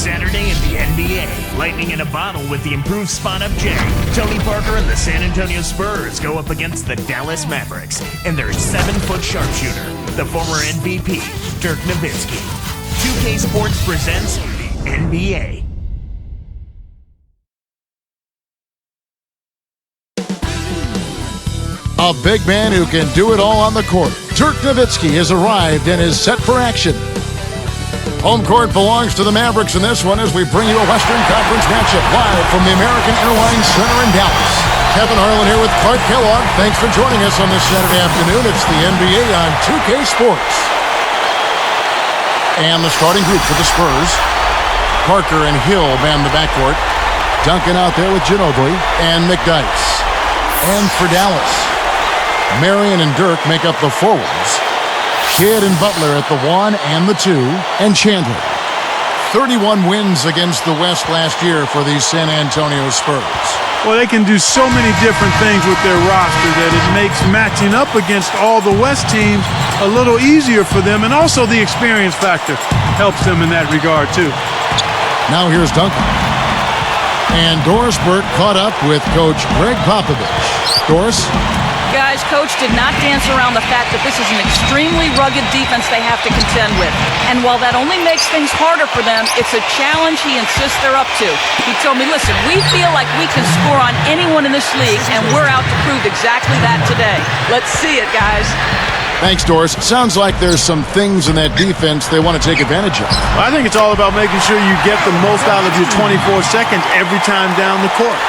Saturday in the NBA. Lightning in a bottle with the improved spot-up J. Tony Parker and the San Antonio Spurs go up against the Dallas Mavericks and their 7-foot sharpshooter, the former MVP, Dirk Nowitzki. 2K Sports presents the NBA. A big man who can do it all on the court. Dirk Nowitzki has arrived and is set for action. Home court belongs to the Mavericks in this one as we bring you a Western Conference matchup live from the American Airlines Center in Dallas. Kevin Harlan here with Clark Kellogg. Thanks for joining us on this Saturday afternoon. It's the NBA on 2K Sports. And the starting group for the Spurs. Parker and Hill man the backcourt. Duncan out there with Ginobili and McDyess. And for Dallas, Marion and Dirk make up the forwards. Kidd and Butler at the 1 and the 2, and Chandler. 31 wins against the West last year for the San Antonio Spurs. Well, they can do so many different things with their roster that it makes matching up against all the West teams a little easier for them, and also the experience factor helps them in that regard, too. Now here's Duncan. And Doris Burke caught up with Coach Greg Popovich. Doris? Guys, Coach did not dance around the fact that this is an extremely rugged defense they have to contend with. And while that only makes things harder for them, it's a challenge he insists they're up to. He told me, listen, we feel like we can score on anyone in this league, and we're out to prove exactly that today. Let's see it, guys. Thanks, Doris. Sounds like there's some things in that defense they want to take advantage of. Well, I think it's all about making sure you get the most out of your 24 seconds every time down the court.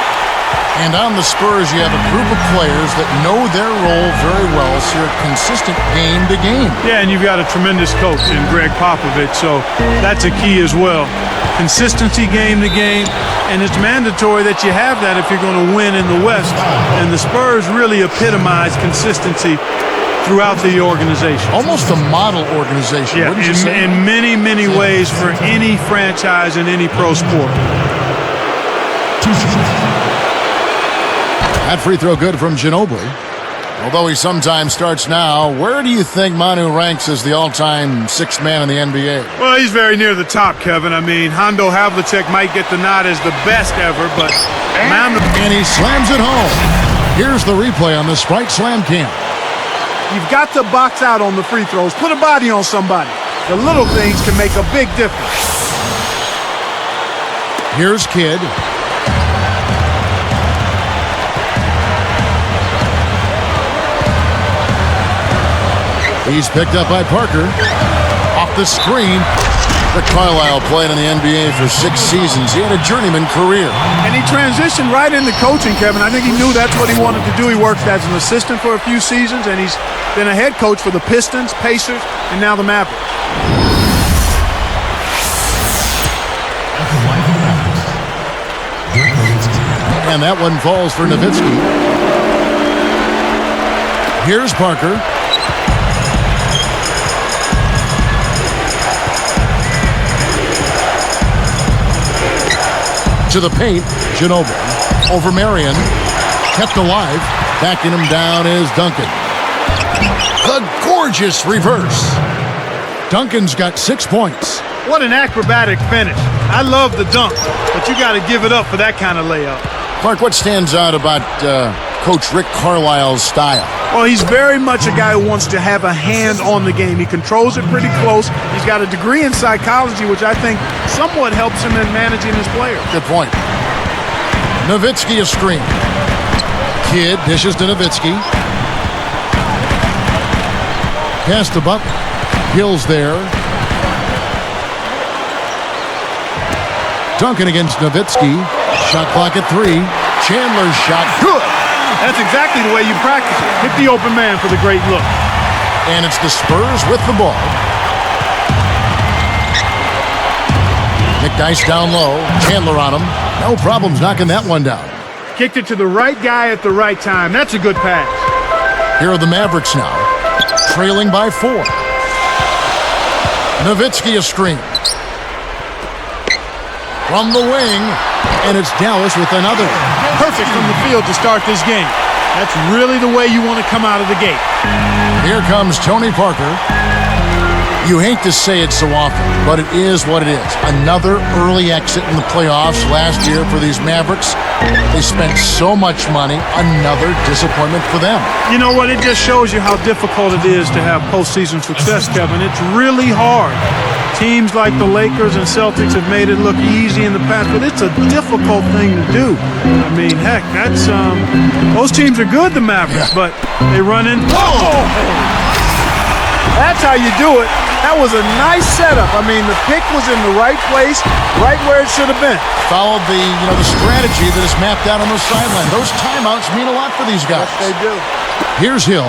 And on the Spurs, you have a group of players that know their role very well, so you're consistent game to game. Yeah, and you've got a tremendous coach in Greg Popovich, so that's a key as well. Consistency game to game, and it's mandatory that you have that if you're going to win in the West. And the Spurs really epitomize consistency throughout the organization. Almost a model organization, wouldn't you say? In many, many ways for any franchise in any pro sport. That free throw good from Ginobili. Although he sometimes starts now, where do you think Manu ranks as the all-time sixth man in the NBA? Well, he's very near the top, Kevin. I mean, Hondo Havlicek might get the nod as the best ever, but Manu... And he slams it home. Here's the replay on the Sprite Slam Cam. You've got to box out on the free throws. Put a body on somebody. The little things can make a big difference. Here's Kidd. He's picked up by Parker. Off the screen. Rick Carlisle played in the NBA for 6 seasons. He had a journeyman career. And he transitioned right into coaching, Kevin. I think he knew that's what he wanted to do. He worked as an assistant for a few seasons, and he's been a head coach for the Pistons, Pacers, and now the Mavericks. And that one falls for Nowitzki. Here's Parker. To the paint, Ginobili. Over Marion. Kept alive. Backing him down is Duncan. The gorgeous reverse. Duncan's got 6 points. What an acrobatic finish. I love the dunk, but you got to give it up for that kind of layup. Clark, what stands out about Coach Rick Carlisle's style? Well, he's very much a guy who wants to have a hand on the game. He controls it pretty close. He's got a degree in psychology, which I think somewhat helps him in managing his players. Good point. Nowitzki a screen. Kidd dishes to Nowitzki. Pass to Butler. Hill's there. Duncan against Nowitzki. Shot clock at 3. Chandler's shot. Good. That's exactly the way you practice it. Hit the open man for the great look. And it's the Spurs with the ball. McDyess down low. Chandler on him. No problems knocking that one down. Kicked it to the right guy at the right time. That's a good pass. Here are the Mavericks now. Trailing by 4. Nowitzki a screen. From the wing. And it's Dallas with another. Perfect from the field to start this game. That's really the way you want to come out of the gate. Here comes Tony Parker. You hate to say it so often, but it is what it is. Another early exit in the playoffs last year for these Mavericks. They spent so much money. Another disappointment for them. You know what? It just shows you how difficult it is to have postseason success, Kevin. It's really hard. Teams like the Lakers and Celtics have made it look easy in the past, but it's a difficult thing to do. I mean, heck, that's those teams are good, the Mavericks, but they run in. Oh! That's how you do it. That was a nice setup. I mean, the pick was in the right place, right where it should have been. Followed the strategy that is mapped out on the sideline. Those timeouts mean a lot for these guys. Yes, they do. Here's Hill.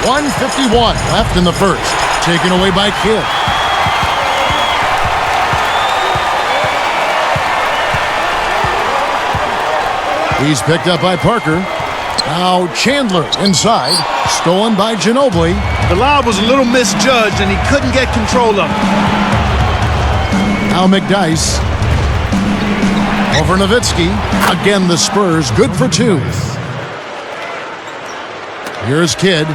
1:51 left in the first. Taken away by Kidd. He's picked up by Parker. Now Chandler inside. Stolen by Ginobili. The lob was a little misjudged, and he couldn't get control of it. Now McDyess. Over Nowitzki. Again, the Spurs. Good for two. Here's Kidd.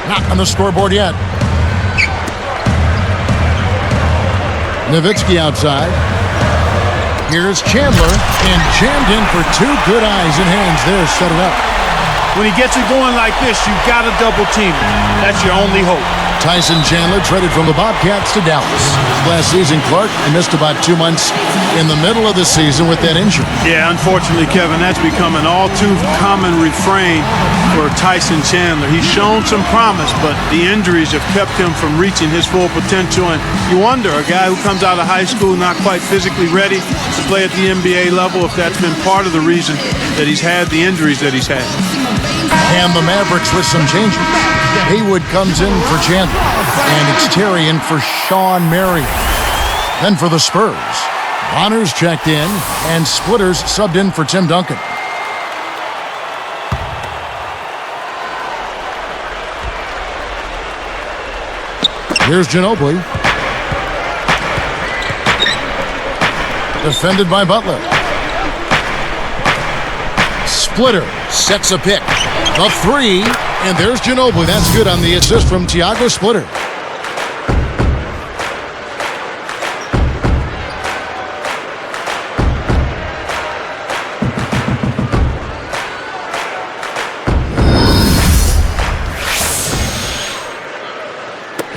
Not on the scoreboard yet. Nowitzki outside. Here's Chandler. And jammed in for two. Good eyes and hands there. Set it up. When he gets it going like this, you've got to double team him. That's your only hope. Tyson Chandler traded from the Bobcats to Dallas. Last season, Clark missed about 2 months in the middle of the season with that injury. Yeah, unfortunately, Kevin, that's become an all too common refrain for Tyson Chandler. He's shown some promise, but the injuries have kept him from reaching his full potential. And you wonder, a guy who comes out of high school not quite physically ready to play at the NBA level, if that's been part of the reason that he's had the injuries that he's had. And the Mavericks with some changes. Haywood comes in for Chandler. And it's Terry in for Sean Marion. Then for the Spurs, Bonner's checked in, and Splitters subbed in for Tim Duncan. Here's Ginobili. Defended by Butler. Splitter sets a pick. The three, and there's Ginobili. That's good on the assist from Tiago Splitter.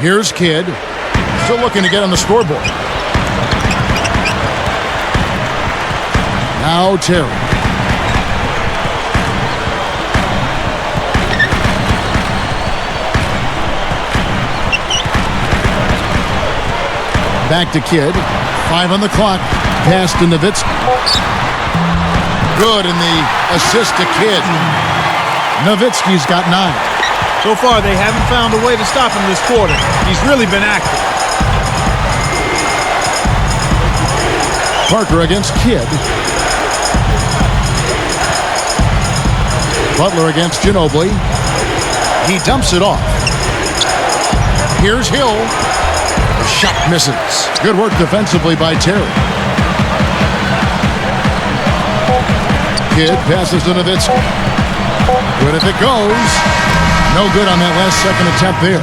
Here's Kidd. Still looking to get on the scoreboard. Now Terry. Back to Kidd. 5 on the clock. Pass to Nowitzki. Good, and the assist to Kidd. Nowitzki's got 9. So far, they haven't found a way to stop him this quarter. He's really been active. Parker against Kidd. Butler against Ginobili. He dumps it off. Here's Hill. The shot misses. Good work defensively by Terry. Kidd passes to Nowitzki. Good if it goes. No good on that last second attempt there.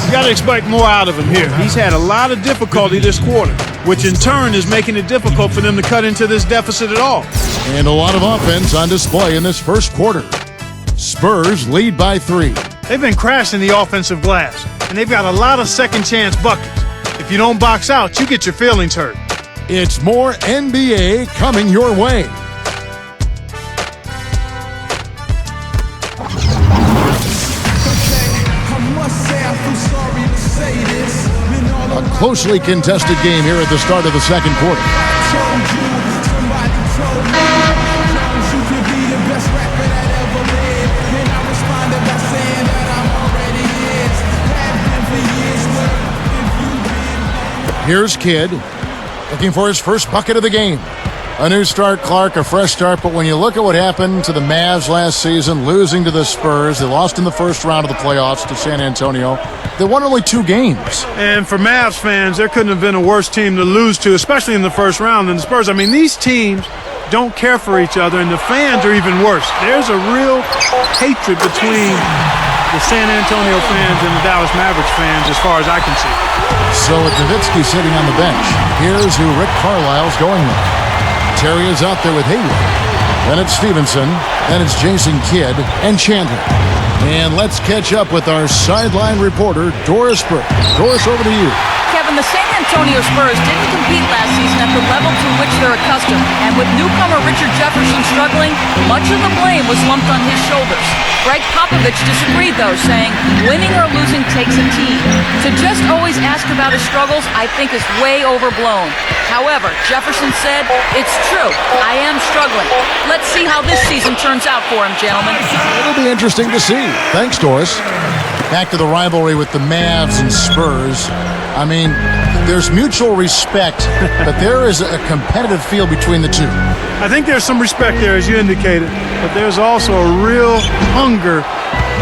You got to expect more out of him here. He's had a lot of difficulty this quarter, which in turn is making it difficult for them to cut into this deficit at all. And a lot of offense on display in this first quarter. Spurs lead by 3. They've been crashing the offensive glass, and they've got a lot of second chance buckets. If you don't box out, you get your feelings hurt. It's more NBA coming your way. A closely contested game here at the start of the second quarter. Here's Kidd, looking for his first bucket of the game. A new start, Clark, a fresh start, but when you look at what happened to the Mavs last season, losing to the Spurs, they lost in the first round of the playoffs to San Antonio. They won only 2 games. And for Mavs fans, there couldn't have been a worse team to lose to, especially in the first round, than the Spurs. I mean, these teams don't care for each other, and the fans are even worse. There's a real hatred between the San Antonio fans and the Dallas Mavericks fans as far as I can see. So with Nowitzki sitting on the bench, here's who Rick Carlisle's going with. Terry is out there with Hayward. Then it's Stevenson. Then it's Jason Kidd and Chandler. And let's catch up with our sideline reporter, Doris Burke. Doris, over to you. Kevin, the San Antonio Spurs didn't compete last season at the level to which they're accustomed, and with newcomer Richard Jefferson struggling, much of the blame was lumped on his shoulders. Greg Popovich disagreed, though, saying winning or losing takes a team. To just always ask about his struggles, I think, is way overblown. However, Jefferson said, "It's true, I am struggling. Let's see how this season turns out for him, gentlemen." It'll be interesting to see. Thanks, Doris. Back to the rivalry with the Mavs and Spurs. I mean, there's mutual respect, but there is a competitive feel between the two. I think there's some respect there, as you indicated, but there's also a real hunger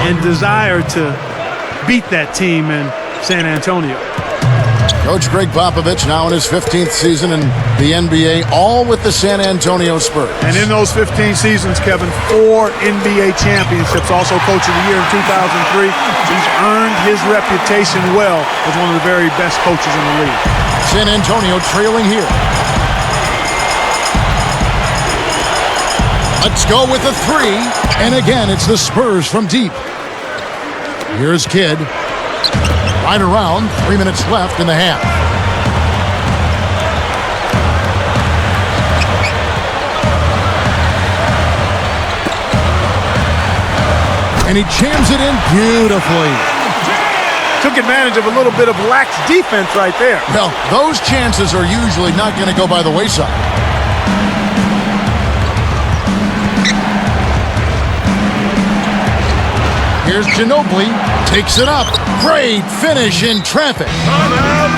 and desire to beat that team in San Antonio. Coach Greg Popovich now in his 15th season in the NBA, all with the San Antonio Spurs. And in those 15 seasons, Kevin, 4 NBA championships, also Coach of the Year in 2003. He's earned his reputation well as one of the very best coaches in the league. San Antonio trailing here. Let's go with the three. And again, it's the Spurs from deep. Here's Kidd. Right around, 3 minutes left in the half. And he jams it in beautifully. Took advantage of a little bit of lax defense right there. Well, those chances are usually not going to go by the wayside. Here's Ginobili, takes it up. Great finish in traffic.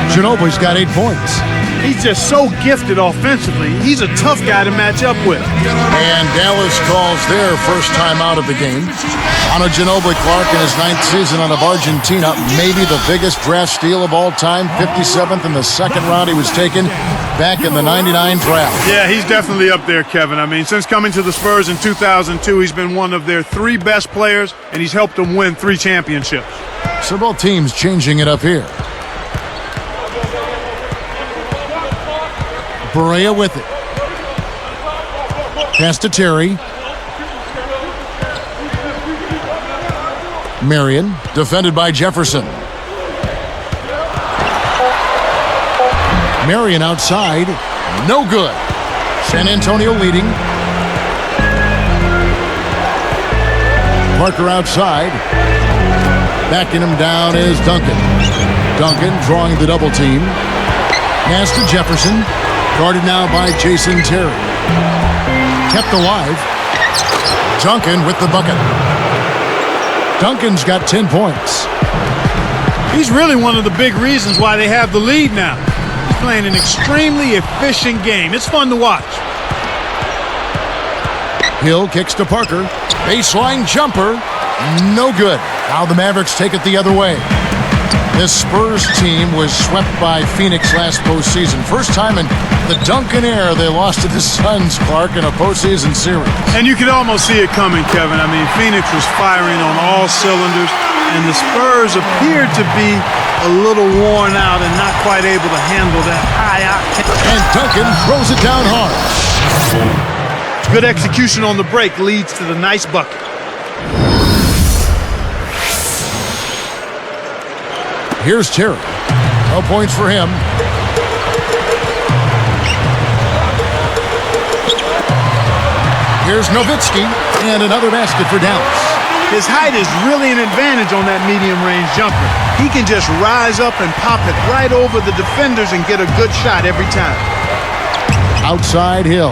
Ginobili's got 8 points. He's just so gifted offensively. He's a tough guy to match up with. And Dallas calls their first time out of the game. On a Ginobili, Clark in his 9th season out of Argentina, maybe the biggest draft steal of all time, 57th in the second round. He was taken back in the 99 draft. Yeah, he's definitely up there, Kevin. I mean, since coming to the Spurs in 2002, he's been one of their 3 best players, and he's helped them win 3 championships. So both teams changing it up here. Barea with it. Pass to Terry. Marion, defended by Jefferson. Marion outside. No good. San Antonio leading. Parker outside. Backing him down is Duncan. Duncan drawing the double team. Pass to Jefferson. Guarded now by Jason Terry. Kept alive. Duncan with the bucket. Duncan's got 10 points. He's really one of the big reasons why they have the lead now. He's playing an extremely efficient game. It's fun to watch. Hill kicks to Parker. Baseline jumper. No good. Now the Mavericks take it the other way. This Spurs team was swept by Phoenix last postseason. First time in the Duncan era they lost to the Suns, Clark, in a postseason series. And you could almost see it coming, Kevin. I mean, Phoenix was firing on all cylinders, and the Spurs appeared to be a little worn out and not quite able to handle that high octane. And Duncan throws it down hard. Good execution on the break leads to the nice bucket. Here's Terry. No points for him. Here's Nowitzki, and another basket for Dallas. His height is really an advantage on that medium-range jumper. He can just rise up and pop it right over the defenders and get a good shot every time. Outside Hill.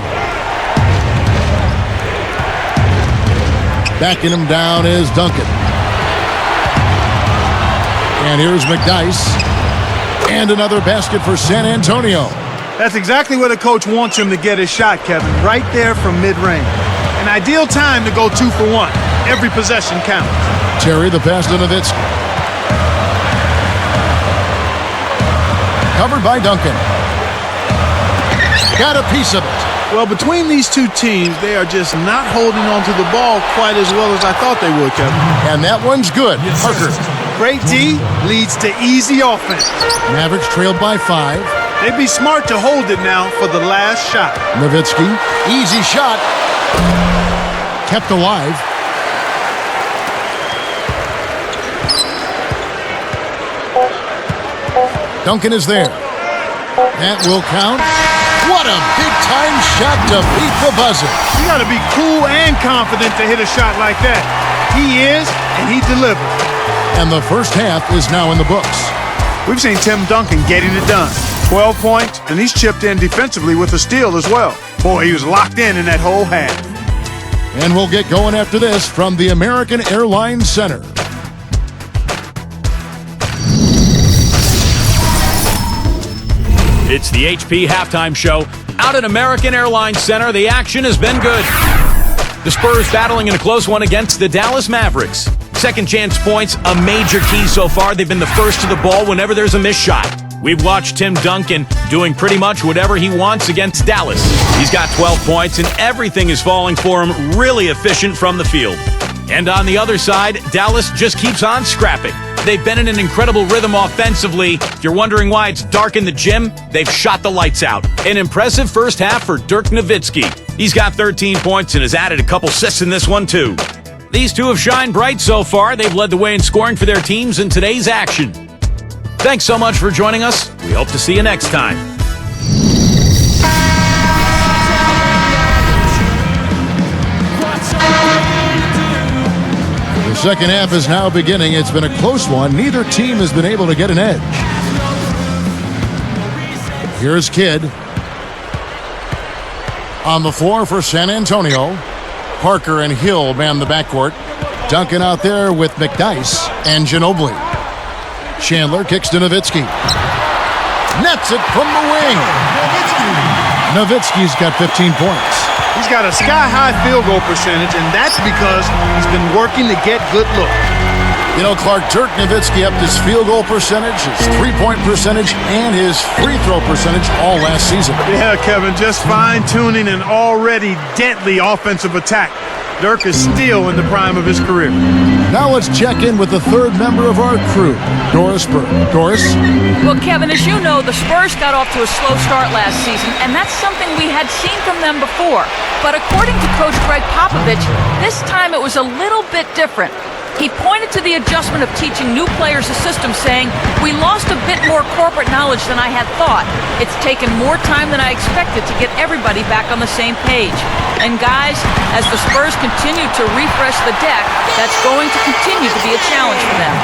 Backing him down is Duncan. And here's McDyess. And another basket for San Antonio. That's exactly where the coach wants him to get his shot, Kevin. Right there from mid-range. An ideal time to go 2 for 1. Every possession counts. Terry, the pass to Nowitzki. Covered by Duncan. Got a piece of it. Well, between these two teams, they are just not holding on to the ball quite as well as I thought they would, Kevin. And that one's good. Parker. Great D leads to easy offense. Mavericks trailed by 5. They'd be smart to hold it now for the last shot. Nowitzki, easy shot. Kept alive. Duncan is there. That will count. What a big-time shot to beat the buzzer. You got to be cool and confident to hit a shot like that. He is, and he delivered. And the first half is now in the books. We've seen Tim Duncan getting it done. 12 points, and he's chipped in defensively with a steal as well. Boy, he was locked in that whole half. And we'll get going after this from the American Airlines Center. It's the HP Halftime Show. Out at American Airlines Center, the action has been good. The Spurs battling in a close one against the Dallas Mavericks. Second chance points, a major key so far. They've been the first to the ball whenever there's a missed shot. We've watched Tim Duncan doing pretty much whatever he wants against Dallas. He's got 12 points, and everything is falling for him, really efficient from the field. And on the other side, Dallas just keeps on scrapping. They've been in an incredible rhythm offensively. If you're wondering why it's dark in the gym, they've shot the lights out. An impressive first half for Dirk Nowitzki. He's got 13 points and has added a couple assists in this one, too. These two have shined bright so far. They've led the way in scoring for their teams in today's action. Thanks so much for joining us. We hope to see you next time. The second half is now beginning. It's been a close one. Neither team has been able to get an edge. Here's Kidd. On the floor for San Antonio. Parker and Hill man the backcourt. Duncan out there with McDyess and Ginobili. Chandler kicks to Nowitzki. Nets it from the wing. Nowitzki's got 15 points. He's got a sky-high field goal percentage, and that's because he's been working to get good looks. You know, Clark, Dirk Nowitzki upped his field goal percentage, his three-point percentage, and his free throw percentage all last season. Yeah, Kevin, just fine-tuning an already deadly offensive attack. Dirk is still in the prime of his career. Now let's check in with the third member of our crew, Doris Burke. Doris? Well, Kevin, as you know, the Spurs got off to a slow start last season, and that's something we had seen from them before. But according to Coach Greg Popovich, this time it was a little bit different. He pointed to the adjustment of teaching new players a system, saying, "We lost a bit more corporate knowledge than I had thought. It's taken more time than I expected to get everybody back on the same page." And guys, as the Spurs continue to refresh the deck, that's going to continue to be a challenge for them.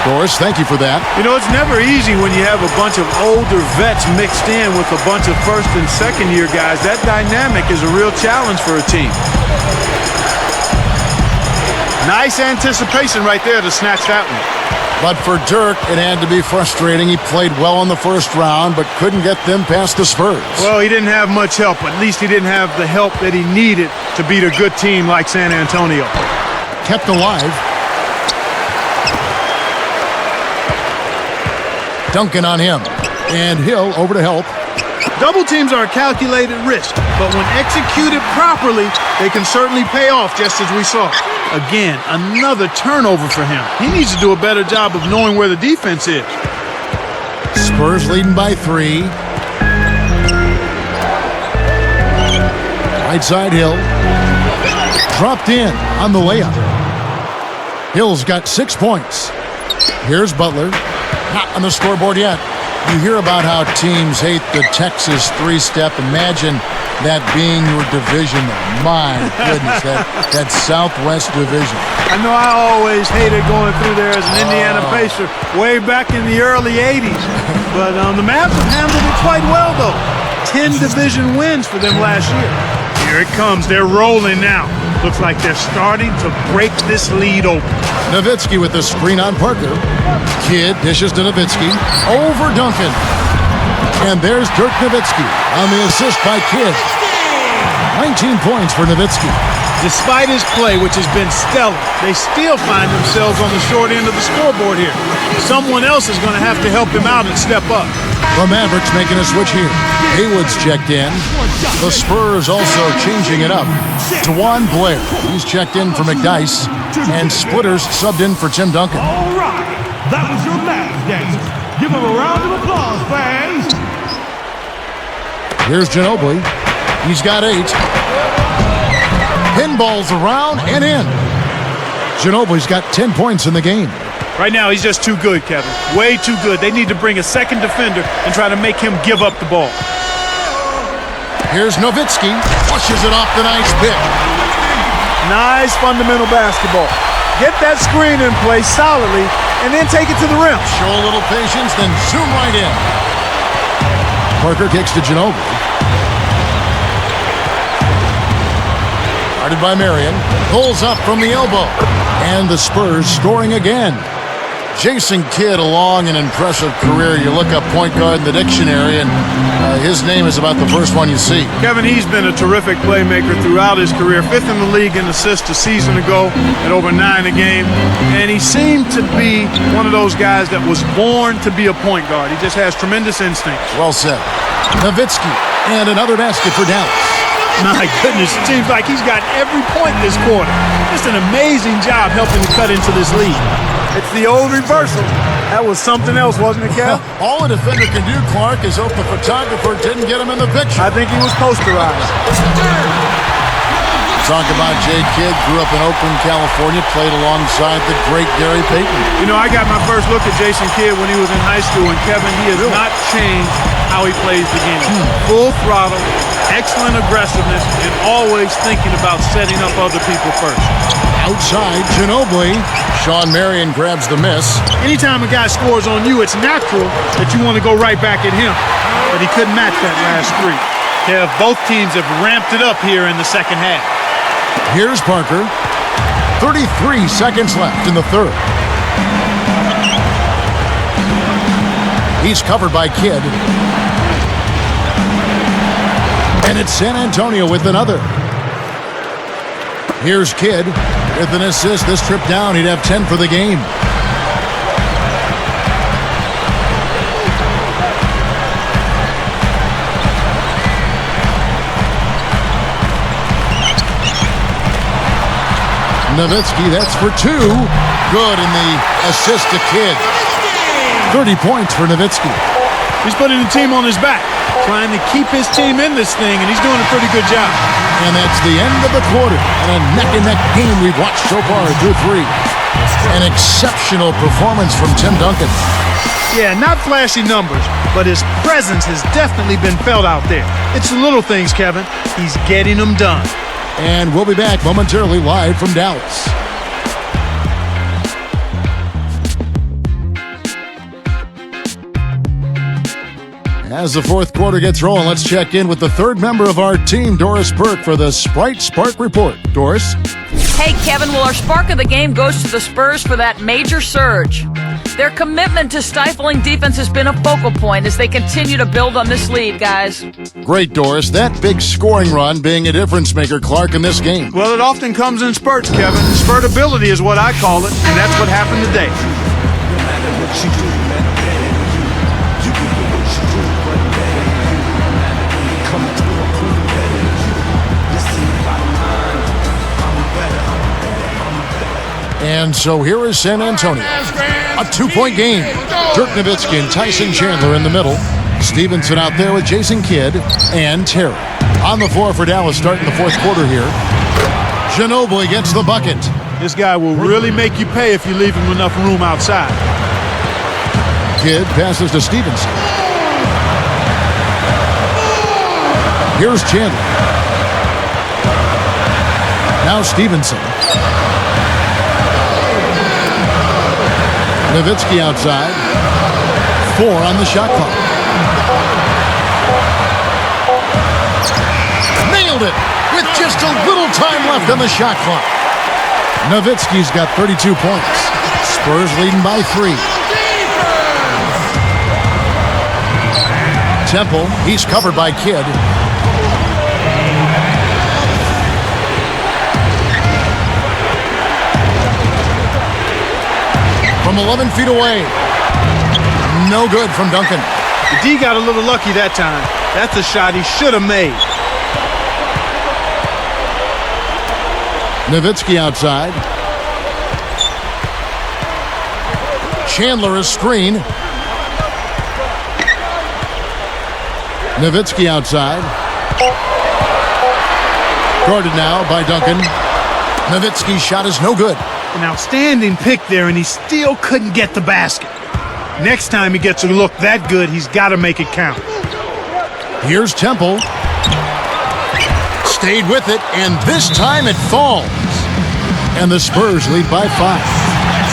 Doris, thank you for that. You know, it's never easy when you have a bunch of older vets mixed in with a bunch of first and second year guys. That dynamic is a real challenge for a team. Nice anticipation right there to snatch that one. But for Dirk, it had to be frustrating. He played well in the first round, but couldn't get them past the Spurs. Well, he didn't have much help. At least he didn't have the help that he needed to beat a good team like San Antonio. Kept alive. Duncan on him. And Hill over to help. Double teams are a calculated risk, but when executed properly, they can certainly pay off, just as we saw. Again, another turnover for him. He needs to do a better job of knowing where the defense is. Spurs leading by 3. Right side Hill. Dropped in on the layup. Hill's got 6 points. Here's Butler. Not on the scoreboard yet. You hear about how teams hate the Texas three-step. Imagine that being your division. My goodness, that Southwest division. I know I always hated going through there as an Indiana Pacer way back in the early 80s. But the Mavs have handled it quite well, though. 10 division wins for them last year. Here it comes. They're rolling now. Looks like they're starting to break this lead open. Nowitzki with the screen on Parker. Kidd dishes to Nowitzki. Over Duncan. And there's Dirk Nowitzki on the assist by Kidd. 19 points for Nowitzki. Despite his play, which has been stellar, they still find themselves on the short end of the scoreboard here. Someone else is going to have to help him out and step up. The Mavericks making a switch here. Haywood's checked in. The Spurs also changing it up. Dewan Blair, he's checked in for McDyess. And Splitters subbed in for Tim Duncan. All right, that was your Mavs game. Give him a round of applause, fans. Here's Ginobili. He's got 8. Pinballs around and in. Ginobili's got 10 points in the game. Right now, he's just too good, Kevin. Way too good. They need to bring a second defender and try to make him give up the ball. Here's Nowitzki. Pushes it off the nice pick. Nice fundamental basketball. Get that screen in place solidly and then take it to the rim. Show a little patience, then zoom right in. Parker kicks to Ginobili. Guarded by Marion. Pulls up from the elbow. And the Spurs scoring again. Jason Kidd, a long and impressive career. You look up point guard in the dictionary, and his name is about the first one you see. Kevin, he's been a terrific playmaker throughout his career. 5th in the league in assists a season ago at over 9 a game. And he seemed to be one of those guys that was born to be a point guard. He just has tremendous instincts. Well said. Nowitzki, and another basket for Dallas. My goodness, it seems like he's got every point this quarter. Just an amazing job helping to cut into this lead. It's the old reversal. That was something else, wasn't it, Cal? All a defender can do, Clark, is hope the photographer didn't get him in the picture. I think he was posterized. Talk about Jay Kidd, grew up in Oakland, California, played alongside the great Gary Payton. You know, I got my first look at Jason Kidd when he was in high school, and Kevin, he has not changed how he plays the game. Full throttle, excellent aggressiveness, and always thinking about setting up other people first. Outside, Ginobili. Sean Marion grabs the miss. Anytime a guy scores on you, it's natural that you want to go right back at him. But he couldn't match that last 3. Kev, both teams have ramped it up here in the second half. Here's Parker. 33 seconds left in the third. He's covered by Kidd. And it's San Antonio with another. Here's Kidd with an assist. This trip down, he'd have 10 for the game. Nowitzki, that's for 2. Good in the assist to Kidd. 30 points for Nowitzki. He's putting the team on his back, trying to keep his team in this thing, and he's doing a pretty good job. And that's the end of the quarter. And a neck-and-neck game we've watched so far through 3. An exceptional performance from Tim Duncan. Yeah, not flashy numbers, but his presence has definitely been felt out there. It's the little things, Kevin. He's getting them done. And we'll be back momentarily live from Dallas. As the fourth quarter gets rolling, let's check in with the third member of our team, Doris Burke, for the Sprite Spark Report. Doris? Hey, Kevin, well, our spark of the game goes to the Spurs for that major surge. Their commitment to stifling defense has been a focal point as they continue to build on this lead, guys. Great, Doris. That big scoring run being a difference maker, Clark, in this game. Well, it often comes in spurts, Kevin. Spurtability is what I call it, and that's what happened today. And so here is San Antonio. A 2-point game. Dirk Nowitzki and Tyson Chandler in the middle. Stevenson out there with Jason Kidd and Terry. On the floor for Dallas starting the fourth quarter here. Ginobili gets the bucket. This guy will really make you pay if you leave him enough room outside. Kidd passes to Stevenson. Here's Chandler. Now Stevenson. Nowitzki outside. 4 on the shot clock. Nailed it with just a little time left on the shot clock. Nowitzki's got 32 points. Spurs leading by 3. Temple, he's covered by Kidd. from 11 feet away. No good from Duncan. The D got a little lucky that time. That's a shot he should have made. Nowitzki outside. Chandler a screen. Nowitzki outside. Guarded now by Duncan. Nowitzki's shot is no good. An outstanding pick there, and he still couldn't get the basket. Next time he gets a look that good, he's got to make it count. Here's Temple. Stayed with it, and this time it falls. And the Spurs lead by 5.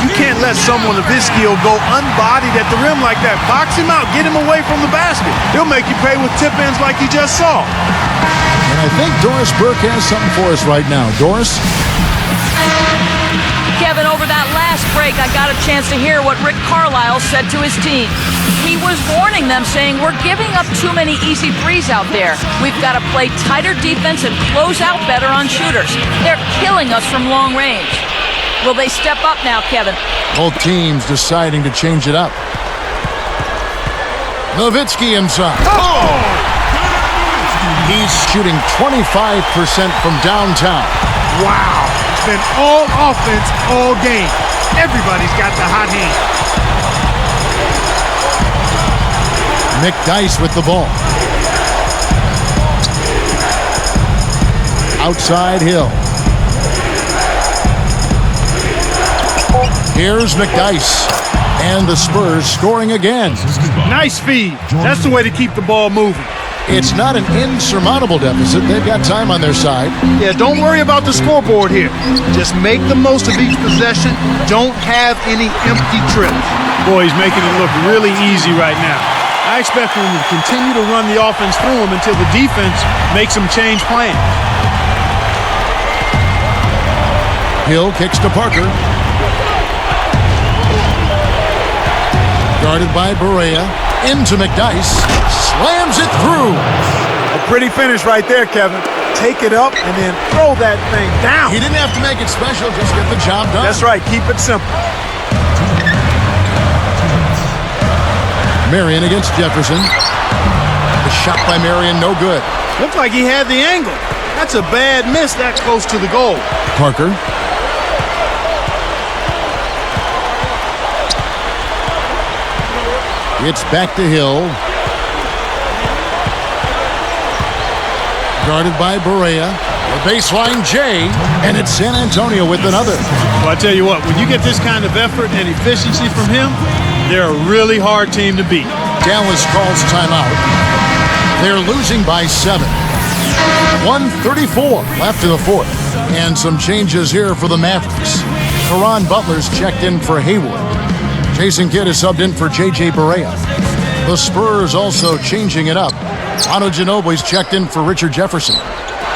You can't let someone of his skill go unbodied at the rim like that. Box him out. Get him away from the basket. He'll make you pay with tip-ins like you just saw. And I think Doris Burke has something for us right now. Doris? Kevin, over that last break, I got a chance to hear what Rick Carlisle said to his team. He was warning them, saying, we're giving up too many easy threes out there. We've got to play tighter defense and close out better on shooters. They're killing us from long range. Will they step up now, Kevin? Both teams deciding to change it up. Nowitzki inside. Oh! He's shooting 25% from downtown. Wow. It's been all offense all game. Everybody's got the hot hand. Nick Dice with the ball. Outside Hill. Here's McDice. And the Spurs scoring again. Nice feed. That's the way to keep the ball moving. It's not an insurmountable deficit. They've got time on their side. Yeah, don't worry about the scoreboard here. Just make the most of each possession. Don't have any empty trips. Boy, he's making it look really easy right now. I expect him to continue to run the offense through him until the defense makes him change plans. Hill kicks to Parker. Guarded by Barea. Into McDice. Slams it through. A pretty finish right there, Kevin. Take it up and then throw that thing down. He didn't have to make it special, just get the job done. That's right. Keep it simple. Marion against Jefferson. The shot by Marion, no good. Looked like he had the angle. That's a bad miss that close to the goal. Parker. It's back to Hill. Guarded by Barea. The baseline J, and it's San Antonio with another. Well, I tell you what, when you get this kind of effort and efficiency from him, they're a really hard team to beat. Dallas calls timeout. They're losing by 7. 1:34 left in the fourth. And some changes here for the Mavericks. Caron Butler's checked in for Hayward. Jason Kidd is subbed in for J.J. Barea. The Spurs also changing it up. Manu Ginobili's checked in for Richard Jefferson.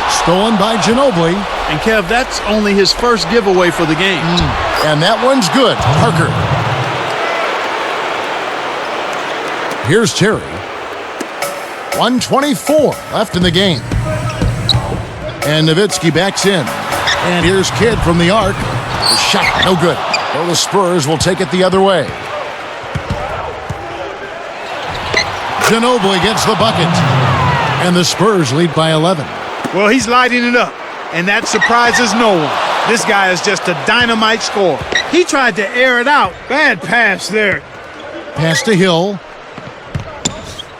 Stolen by Ginobili. And Kev, that's only his first giveaway for the game. And that one's good. Parker. Here's Terry. 1:24 left in the game. And Nowitzki backs in. And here's Kidd from the arc. The shot, no good. Well, the Spurs will take it the other way. Ginobili gets the bucket. And the Spurs lead by 11. Well, he's lighting it up, and that surprises no one. This guy is just a dynamite scorer. He tried to air it out. Bad pass there. Pass to Hill.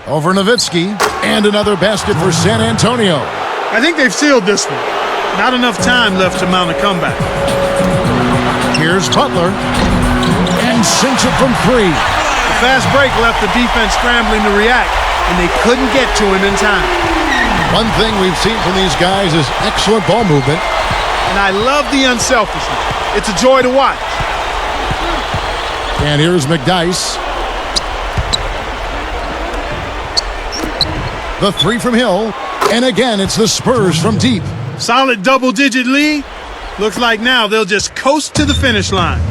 Over Nowitzki. And another basket for San Antonio. I think they've sealed this one. Not enough time left to mount a comeback. Here's Butler. And sinks it from 3. The fast break left the defense scrambling to react, and they couldn't get to him in time. One thing we've seen from these guys is excellent ball movement. And I love the unselfishness. It's a joy to watch. And here's McDice. The 3 from Hill. And again, it's the Spurs from deep. Solid double-digit lead. Looks like now they'll just coast to the finish line.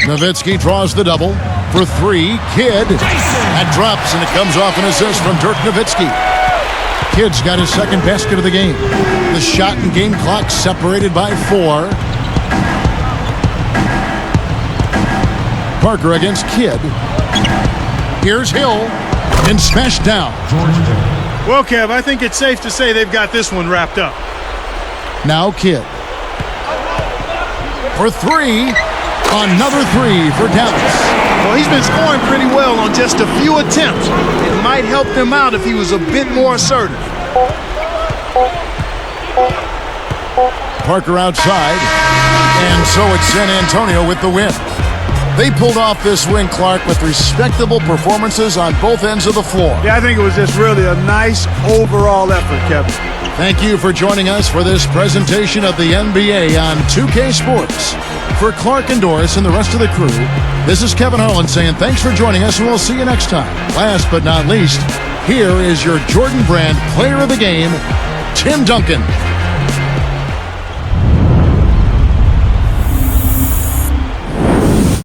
Nowitzki draws the double. For 3, Kidd. That drops, and it comes off an assist from Dirk Nowitzki. Kidd's got his second basket of the game. The shot and game clock separated by 4. Parker against Kidd. Here's Hill. And smashed down. Well, Kev, I think it's safe to say they've got this one wrapped up. Now Kidd. For three. Another three for Dallas. Well, he's been scoring pretty well on just a few attempts. It might help them out if he was a bit more assertive. Parker outside. And so it's San Antonio with the win. They pulled off this win, Clark, with respectable performances on both ends of the floor. Yeah, I think it was just really a nice overall effort, Kevin. Thank you for joining us for this presentation of the NBA on 2K Sports. For Clark and Doris and the rest of the crew, this is Kevin Harlan saying thanks for joining us, and we'll see you next time. Last but not least, here is your Jordan Brand Player of the Game, Tim Duncan.